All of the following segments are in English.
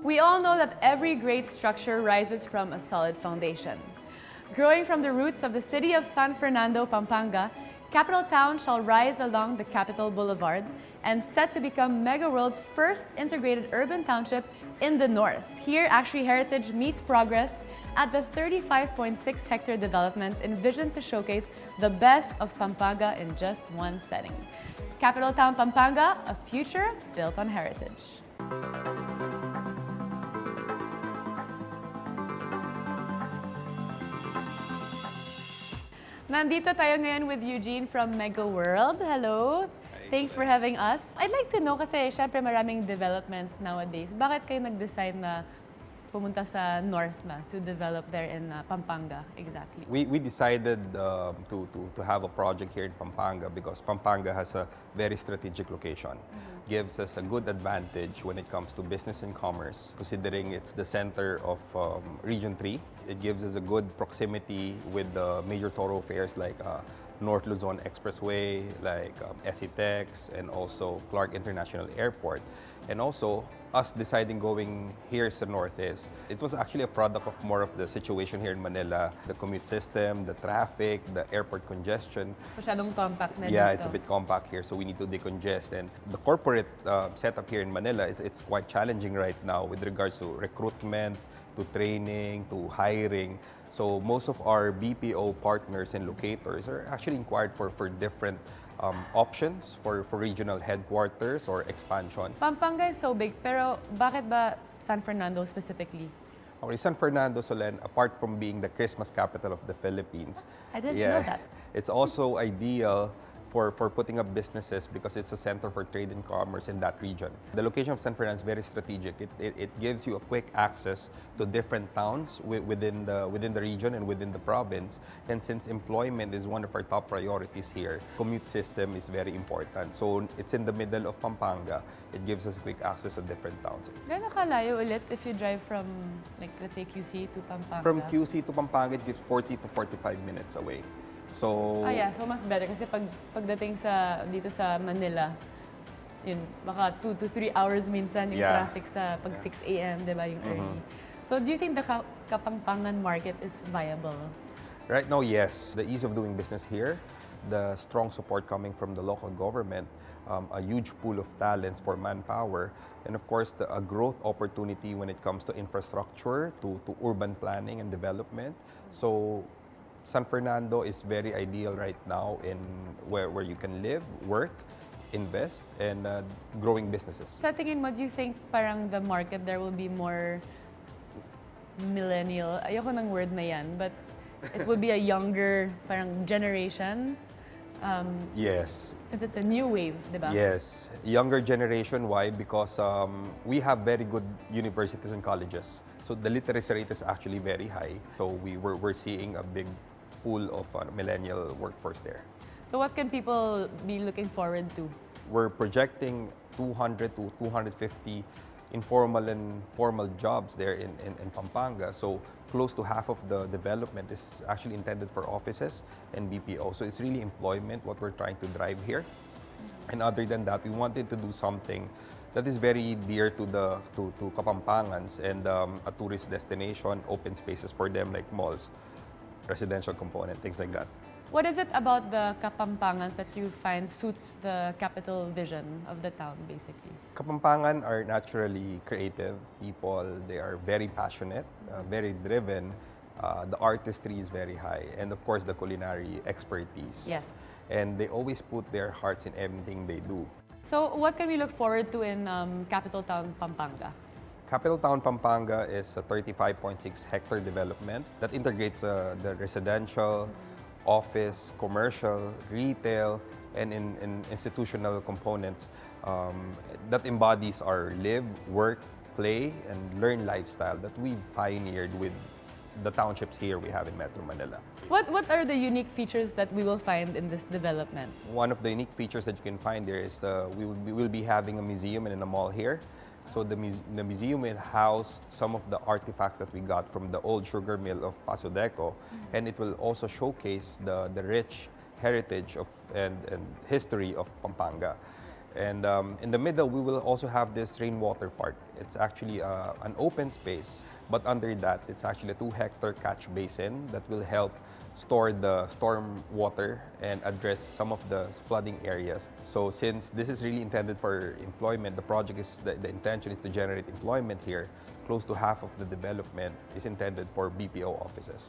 We all know that every great structure rises from a solid foundation. Growing from the roots of the city of San Fernando, Pampanga, Capital Town shall rise along the Capitol Boulevard and set to become MegaWorld's first integrated urban township in the north. Here, Actually Heritage meets progress at the 35.6-hectare development envisioned to showcase the best of Pampanga in just one setting. Capital Town Pampanga, a future built on heritage. Nandito tayo ngayon with Eugene from MegaWorld. Hello. Thanks for having us. I'd like to know kasi syempre maraming developments nowadays. Bakit kayo nag-decide na pumunta sa north na to develop there in Pampanga exactly? We decided to have a project here in Pampanga because Pampanga has a very strategic location. Gives us a good advantage when it comes to business and commerce, considering it's the center of Region 3. It gives us a good proximity with the major thoroughfares like North Luzon Expressway, like SETEX, and also Clark International Airport. And also, us deciding going here sa north is, it was actually a product of more of the situation here in Manila, the commute system, the traffic, the airport congestion. Masyadong compact na Yeah, dito. it's a bit compact here, so we need to decongest. And the corporate setup here in Manila it's quite challenging right now with regards to recruitment, to training, to hiring. So most of our BPO partners and locators are actually inquired for different options for regional headquarters or expansion. Pampanga is so big, pero bakit ba San Fernando specifically? Okay, San Fernando, Solen, apart from being the Christmas capital of the Philippines, I didn't know that. It's also ideal for putting up businesses because it's a center for trade and commerce in that region. The location of San Fernando is very strategic. It gives you a quick access to different towns within the region and within the province. And since employment is one of our top priorities here, commute system is very important. So it's in the middle of Pampanga. It gives us quick access to different towns. Gano'n kalayo ulit if you drive from, like, let's say QC to Pampanga? From QC to Pampanga, it gives 40 to 45 minutes away. So, yeah, so mas better kasi pagdating dito sa Manila, yun, baka 2 to 3 hours minsan yung traffic sa pag 6 a.m., di ba, yung early. So do you think the Kapampangan market is viable? Right now, yes. The ease of doing business here, the strong support coming from the local government, a huge pool of talents for manpower, and of course, a growth opportunity when it comes to infrastructure, to urban planning and development. So, San Fernando is very ideal right now in where you can live, work, invest, and growing businesses. Sa tingin mo, do you think parang the market there will be more millennial? Ayoko ng word na yan, but it will be a younger parang generation? Yes. Since it's a new wave, di ba? Yes. Younger generation, why? Because we have very good universities and colleges. So the literacy rate is actually very high. So we're seeing a big pool of millennial workforce there. So what can people be looking forward to? We're projecting 200 to 250 informal and formal jobs there in Pampanga. So close to half of the development is actually intended for offices and BPO. So it's really employment, what we're trying to drive here. And other than that, we wanted to do something that is very dear to Kapampangans and a tourist destination, open spaces for them like malls, residential component, things like that. What is it about the Kapampangans that you find suits the capital vision of the town, basically? Kapampangan are naturally creative people. They are very passionate, very driven. The artistry is very high. And of course, the culinary expertise. Yes. And they always put their hearts in everything they do. So what can we look forward to in Capital Town, Pampanga? Capital Town Pampanga is a 35.6-hectare development that integrates the residential, office, commercial, retail, and in institutional components that embodies our live, work, play, and learn lifestyle that we've pioneered with the townships here we have in Metro Manila. What are the unique features that we will find in this development? One of the unique features that you can find there is we will be having a museum and a mall here. So the museum will house some of the artifacts that we got from the old sugar mill of Paso Deco, and it will also showcase the rich heritage of and history of Pampanga. And in the middle, we will also have this rainwater park. It's actually an open space, but under that, it's actually a 2-hectare catch basin that will help store the storm water and address some of the flooding areas. So since this is really intended for employment, the intention is to generate employment here. Close to half of the development is intended for BPO offices.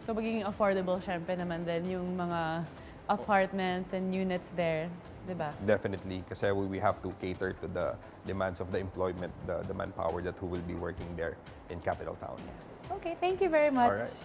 So magiging affordable syempre naman din yung mga apartments and units there, di ba? Definitely, kasi we have to cater to the demands of the employment, the manpower that who will be working there in Capital Town. Okay, thank you very much. All right.